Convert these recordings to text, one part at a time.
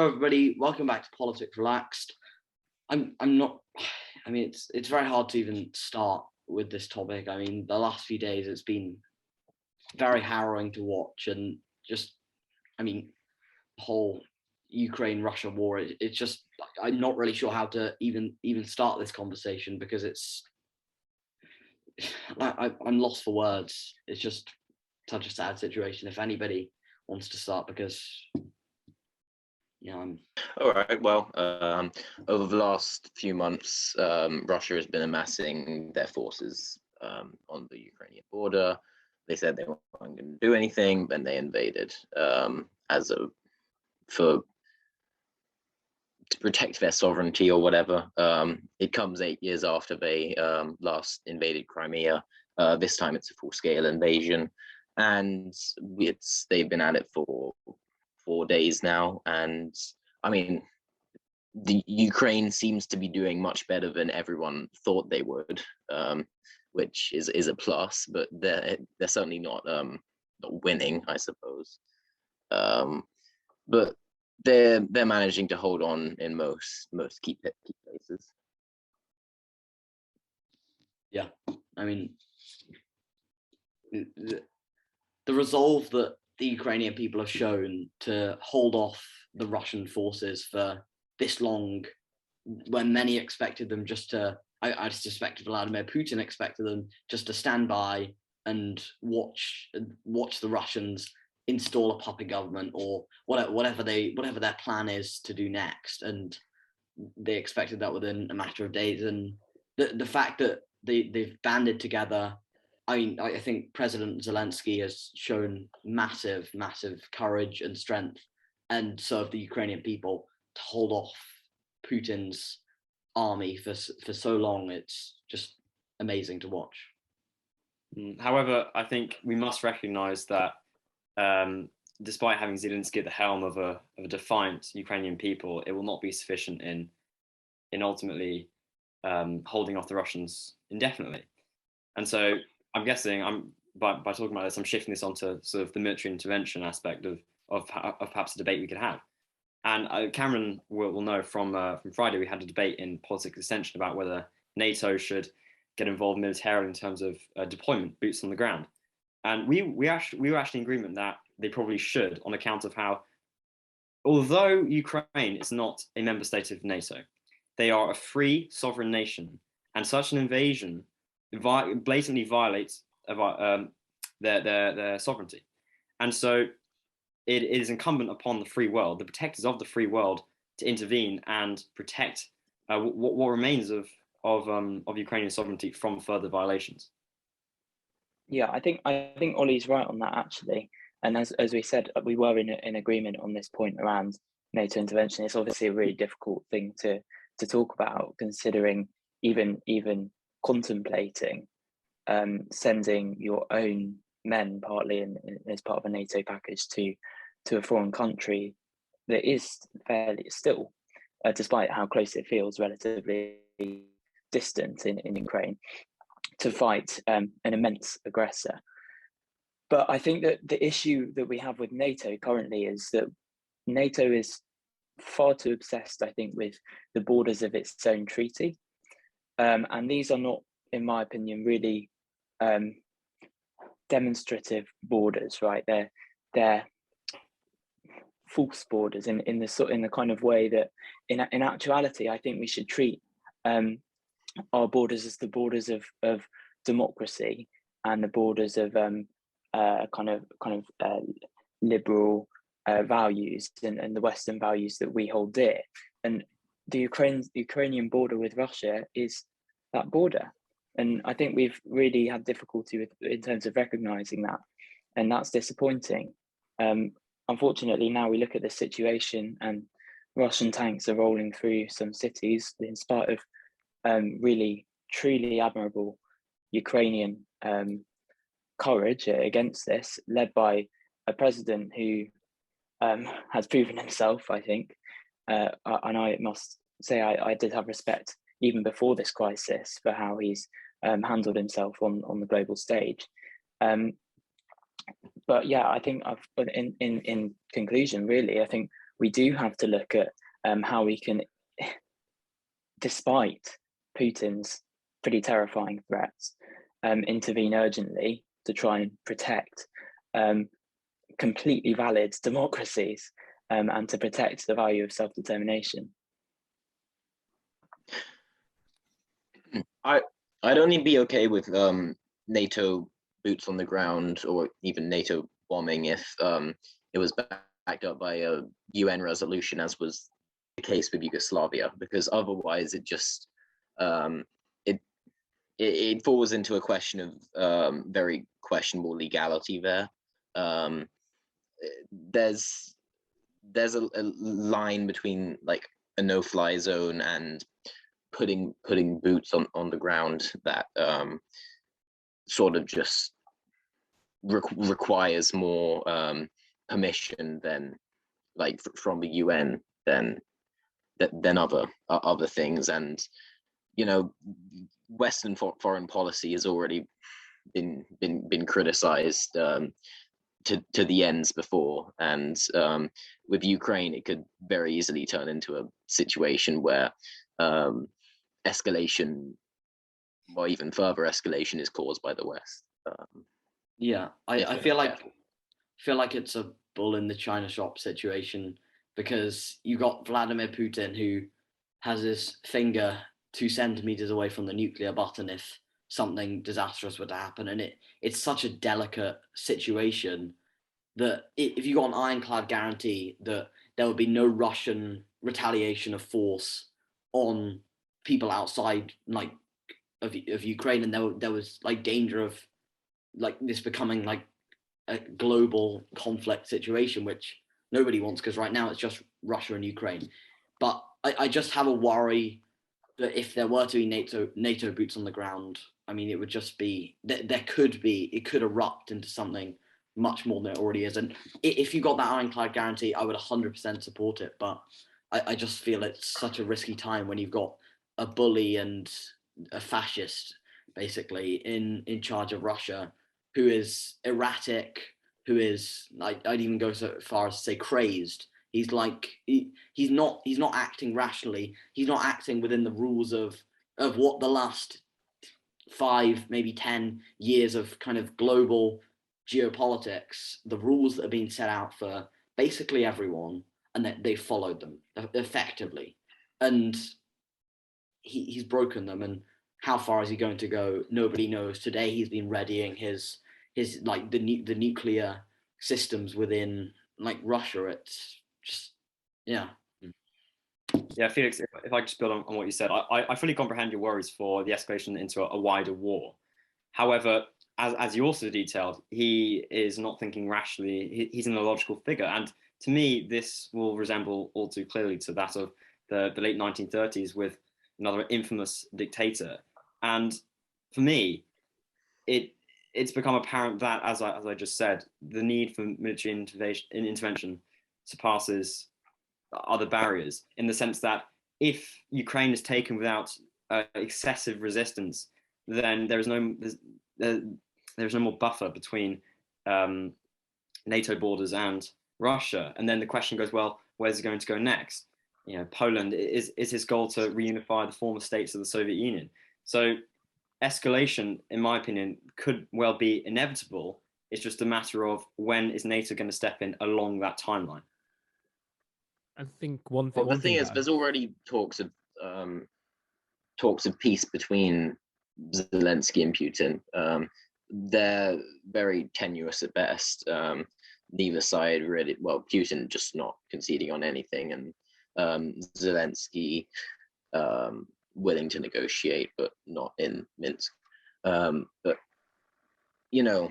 Hello, everybody. Welcome back to Politics Relaxed. I'm not. I mean, it's very hard to even start with this topic. I mean, the last few days it's been very harrowing to watch, and just, I mean, the whole Ukraine-Russia war. It's just, I'm not really sure how to even start this conversation because it's. I'm lost for words. It's just such a sad situation. If anybody wants to start, because. All right. Well, over the last few months, Russia has been amassing their forces on the Ukrainian border. They said they weren't going to do anything, then they invaded to protect their sovereignty or whatever. It comes 8 years after they last invaded Crimea. This time it's a full-scale invasion, and they've been at it for 4 days now, and I mean, the Ukraine seems to be doing much better than everyone thought they would, which is a plus. But they're certainly not winning, I suppose. But they're managing to hold on in most key places. Yeah, I mean, the resolve that the Ukrainian people have shown to hold off the Russian forces for this long, when many expected them just to, I suspect Vladimir Putin expected them just to stand by and watch the Russians install a puppet government or whatever their plan is to do next, and they expected that within a matter of days. And the fact that they've banded together. I mean, I think President Zelensky has shown massive courage and strength, and so have the Ukrainian people, to hold off Putin's army for so long. It's just amazing to watch. However, I think we must recognise that despite having Zelensky at the helm of a defiant Ukrainian people, it will not be sufficient in ultimately holding off the Russians indefinitely. And so I'm guessing by talking about this, I'm shifting this onto sort of the military intervention aspect of perhaps a debate we could have. And Cameron will know from Friday we had a debate in Politics Extension about whether NATO should get involved militarily in terms of deployment, boots on the ground. And we were actually in agreement that they probably should, on account of how, although Ukraine is not a member state of NATO, they are a free sovereign nation, and such an invasion blatantly violates their sovereignty. And so it is incumbent upon the free world, the protectors of the free world, to intervene and protect what remains of Ukrainian sovereignty from further violations. Yeah, I think Ollie's right on that, actually. And as we said, we were in agreement on this point around NATO intervention. It's obviously a really difficult thing to talk about, considering even contemplating sending your own men, partly as part of a NATO package, to a foreign country that is fairly still, despite how close it feels, relatively distant in Ukraine, to fight an immense aggressor. But I think that the issue that we have with NATO currently is that NATO is far too obsessed, I think, with the borders of its own treaty. And these are not, in my opinion, really demonstrative borders, right? They're false borders in the kind of way that, in actuality, I think we should treat our borders as the borders of democracy and the borders of liberal values and the Western values that we hold dear. And the Ukrainian border with Russia is that border. And I think we've really had difficulty in terms of recognizing that. And that's disappointing. Unfortunately, now we look at the situation and Russian tanks are rolling through some cities in spite of really, truly admirable Ukrainian courage against this, led by a president who has proven himself, I think. And I must say I did have respect even before this crisis for how he's handled himself on the global stage. But yeah, I think in conclusion, really, I think we do have to look at how we can, despite Putin's pretty terrifying threats, intervene urgently to try and protect completely valid democracies and to protect the value of self-determination. I'd only be okay with NATO boots on the ground or even NATO bombing if it was backed up by a UN resolution, as was the case with Yugoslavia, because otherwise it just it falls into a question of very questionable legality there. There's a line between like a no-fly zone and putting boots on the ground that sort of just requires more permission than like from the UN than other things. And you know, Western foreign policy has already been criticized to the ends before, and with Ukraine it could very easily turn into a situation where escalation, or even further escalation, is caused by the West. I feel like it's a bull in the china shop situation, because you got Vladimir Putin, who has his finger 2 centimeters away from the nuclear button if something disastrous were to happen, and it's such a delicate situation that if you got an ironclad guarantee that there would be no Russian retaliation of force on people outside like of Ukraine, and there was like danger of like this becoming like a global conflict situation, which nobody wants, because right now it's just Russia and Ukraine. But I just have a worry that if there were to be NATO boots on the ground, I mean, it would just be it could erupt into something much more than it already is. And if you got that ironclad guarantee, I would 100% support it. But I just feel it's such a risky time when you've got a bully and a fascist basically in charge of Russia, who is erratic, who is like, I'd even go so far as to say crazed. He's like he's not acting rationally. He's not acting within the rules of what the last 5, maybe 10 years of kind of global geopolitics, the rules that are being set out for basically everyone, and that they followed them effectively. And he's broken them, and how far is he going to go? Nobody knows. Today he's been readying his like the nuclear systems within like Russia. It's just Yeah, Felix, if I just build on what you said, I fully comprehend your worries for the escalation into a wider war. However, as you also detailed, he is not thinking rationally. He's an illogical figure, and to me, this will resemble all too clearly to that of the late 1930s with another infamous dictator. And for me, it's become apparent that, as I just said, the need for military intervention surpasses other barriers, in the sense that if Ukraine is taken without excessive resistance, then there's no more buffer between NATO borders and Russia. And then the question goes, well, where's he going to go next? You know, Poland, is his goal to reunify the former states of the Soviet Union? So escalation, in my opinion, could well be inevitable. It's just a matter of when is NATO going to step in along that timeline. I think one thing. Well, the thing is, there's already talks of peace between Zelensky and Putin. They're very tenuous at best. Neither side really. Well, Putin just not conceding on anything, and Zelensky willing to negotiate, but not in Minsk. But you know,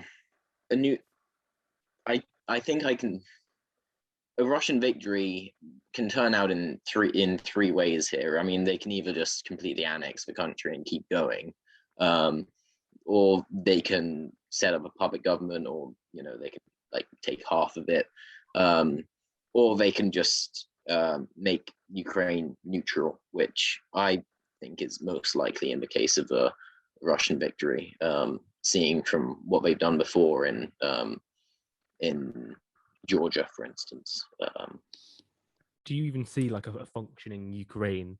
I think a Russian victory can turn out in three ways here. I mean, they can either just completely annex the country and keep going, or they can set up a puppet government, or you know, they can like take half of it, or they can just make Ukraine neutral, which I think is most likely in the case of a Russian victory, seeing from what they've done before in Georgia, for instance. do you even see like a functioning Ukraine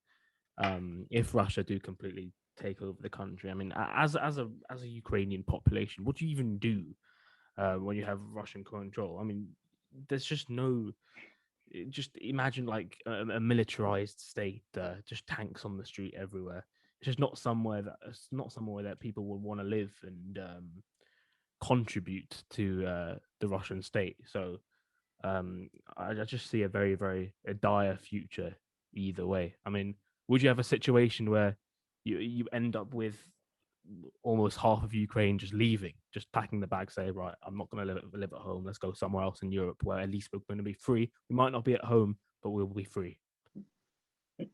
if Russia do completely take over the country? I mean, as a Ukrainian population, what do you even do when you have Russian control? I mean, there's just no. Just imagine like a militarized state, just tanks on the street everywhere. It's just not somewhere that people would want to live and contribute to the Russian state. So I just see a very, very dire future either way. I mean, would you have a situation where you end up with almost half of Ukraine just leaving, just packing the bag, say, right, I'm not going to live at home. Let's go somewhere else in Europe where at least we're going to be free. We might not be at home, but we'll be free.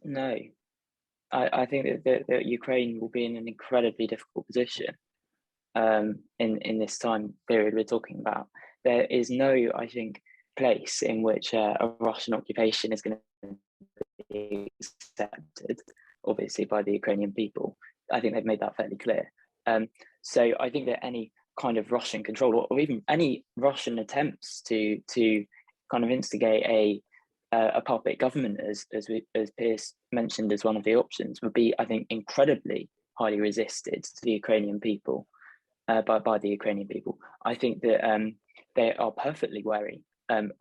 No, I think that Ukraine will be in an incredibly difficult position in this time period we're talking about. There is no, I think, place in which a Russian occupation is going to be accepted, obviously, by the Ukrainian people. I think they've made that fairly clear. So I think that any kind of Russian control, or even any Russian attempts to kind of instigate a puppet government, as Pierce mentioned as one of the options, would be, I think, incredibly highly resisted to the Ukrainian people by the Ukrainian people. I think that they are perfectly wary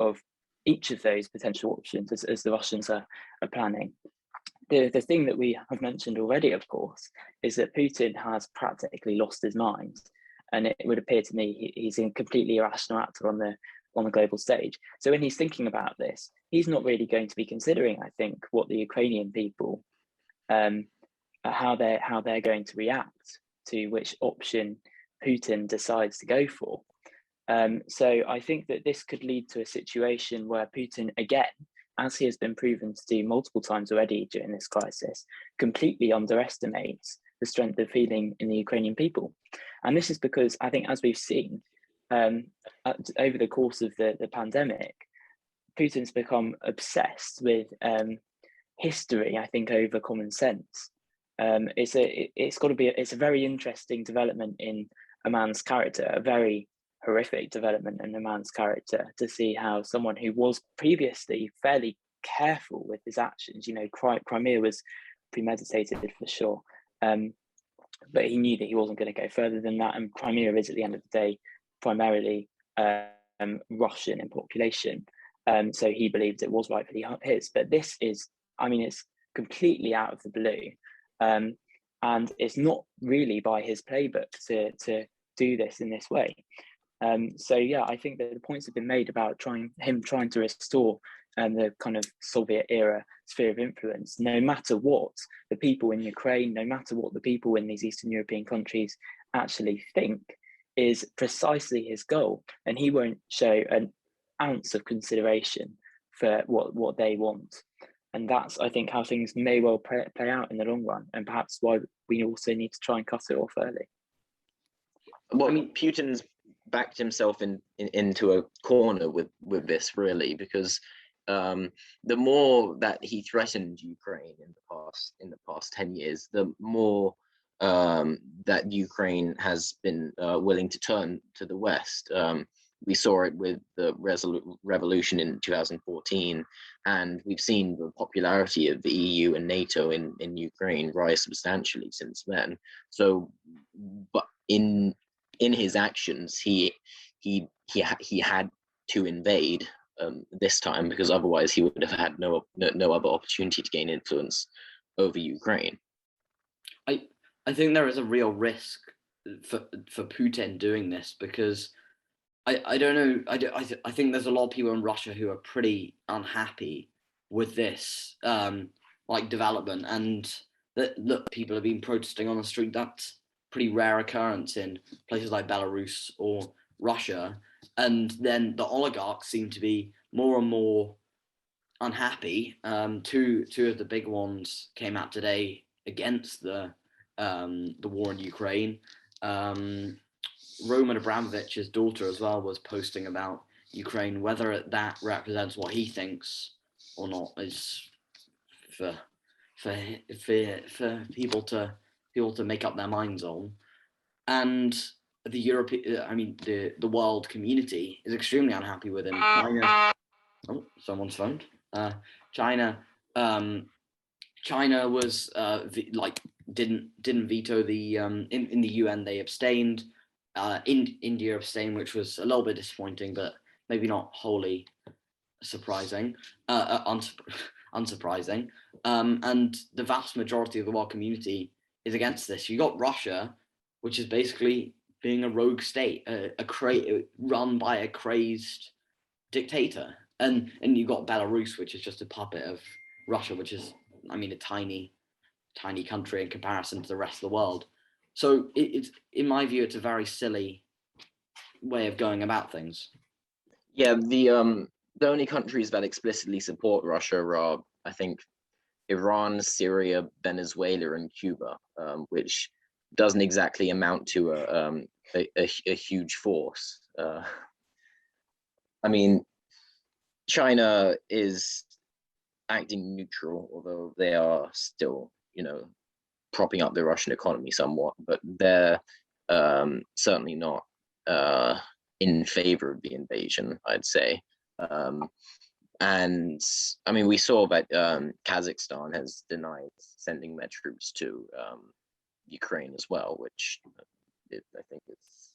of each of those potential options as the Russians are planning. The thing that we have mentioned already, of course, is that Putin has practically lost his mind, and it would appear to me he's a completely irrational actor on the global stage. So when he's thinking about this, he's not really going to be considering, I think, what the Ukrainian people, how they're going to react to which option Putin decides to go for. So I think that this could lead to a situation where Putin, again, as he has been proven to do multiple times already during this crisis, completely underestimates the strength of feeling in the Ukrainian people. And this is because I think, as we've seen over the course of the pandemic, Putin's become obsessed with history, I think, over common sense. It's a very interesting development in a man's character, a very horrific development in a man's character, to see how someone who was previously fairly careful with his actions, Crimea was premeditated for sure, but he knew that he wasn't going to go further than that, and Crimea is, at the end of the day, primarily Russian in population, so he believed it was rightfully his. But this is, it's completely out of the blue, and it's not really by his playbook to do this in this way. So yeah, I think that the points have been made about trying to restore the kind of Soviet era sphere of influence, no matter what the people in Ukraine, no matter what the people in these Eastern European countries actually think, is precisely his goal. And he won't show an ounce of consideration for what they want. And that's, I think, how things may well play out in the long run, and perhaps why we also need to try and cut it off early. Well, Putin's backed himself into a corner with this, really, because the more that he threatened Ukraine in the past 10 years, the more that Ukraine has been willing to turn to the West. We saw it with the revolution in 2014, and we've seen the popularity of the EU and NATO in Ukraine rise substantially since then. So, but in his actions, he had to invade this time, because otherwise he would have had no other opportunity to gain influence over Ukraine. I think there is a real risk for Putin doing this, because I don't know. I think there's a lot of people in Russia who are pretty unhappy with this development, and that people have been protesting on the street. That's pretty rare occurrence in places like Belarus or Russia. And then the oligarchs seem to be more and more unhappy. Two of the big ones came out today against the war in Ukraine. Roman Abramovich's daughter as well was posting about Ukraine. Whether that represents what he thinks or not is for people to make up their minds on. And the the world community is extremely unhappy with him. China, someone's phoned. China. China was didn't veto the in the UN. They abstained. India abstained, which was a little bit disappointing, but maybe not wholly surprising, unsurprising. And the vast majority of the world community is against this. You got Russia, which is basically being a rogue state, run by a crazed dictator, and you got Belarus, which is just a puppet of Russia, which is, I mean, a tiny country in comparison to the rest of the world. So it's, in my view, it's a very silly way of going about things. Yeah, the only countries that explicitly support Russia are, I think, Iran, Syria, Venezuela, and Cuba, which doesn't exactly amount to a huge force. I mean, China is acting neutral, although they are still, propping up the Russian economy somewhat, but they're certainly not in favor of the invasion, I'd say. And I mean, we saw that Kazakhstan has denied sending their troops to Ukraine as well, which I think it's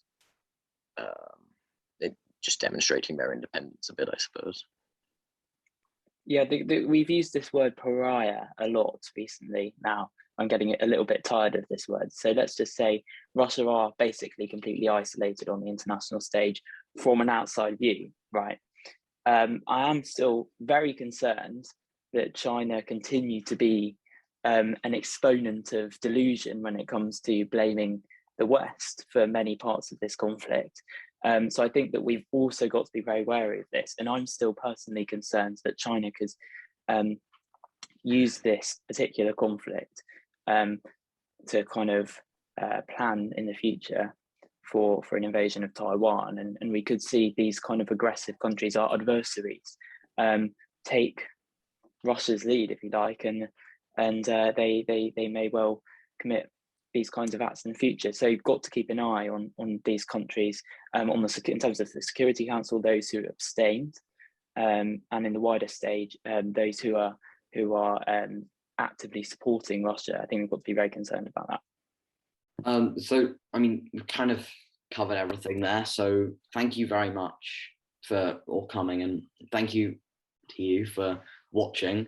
just demonstrating their independence a bit, I suppose. Yeah, we've used this word pariah a lot recently. Now I'm getting a little bit tired of this word. So let's just say Russia are basically completely isolated on the international stage from an outside view, right? I am still very concerned that China continue to be an exponent of delusion when it comes to blaming the West for many parts of this conflict. So I think that we've also got to be very wary of this. And I'm still personally concerned that China could use this particular conflict to kind of plan in the future for an invasion of Taiwan. And we could see these kind of aggressive countries, our adversaries, take Russia's lead, if you like, and they may well commit these kinds of acts in the future. So you've got to keep an eye on these countries, in terms of the Security Council, those who abstained, and in the wider stage, those who are actively supporting Russia. I think we've got to be very concerned about that. So, I mean, we've kind of covered everything there. So thank you very much for all coming, and thank you to you for watching.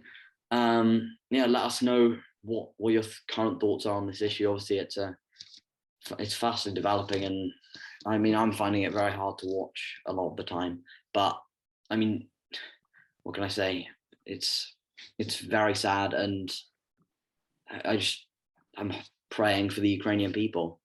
Let us know what your current thoughts are on this issue. Obviously, it's fastly developing, and I mean, I'm finding it very hard to watch a lot of the time. But I mean, what can I say? It's very sad, and I'm praying for the Ukrainian people.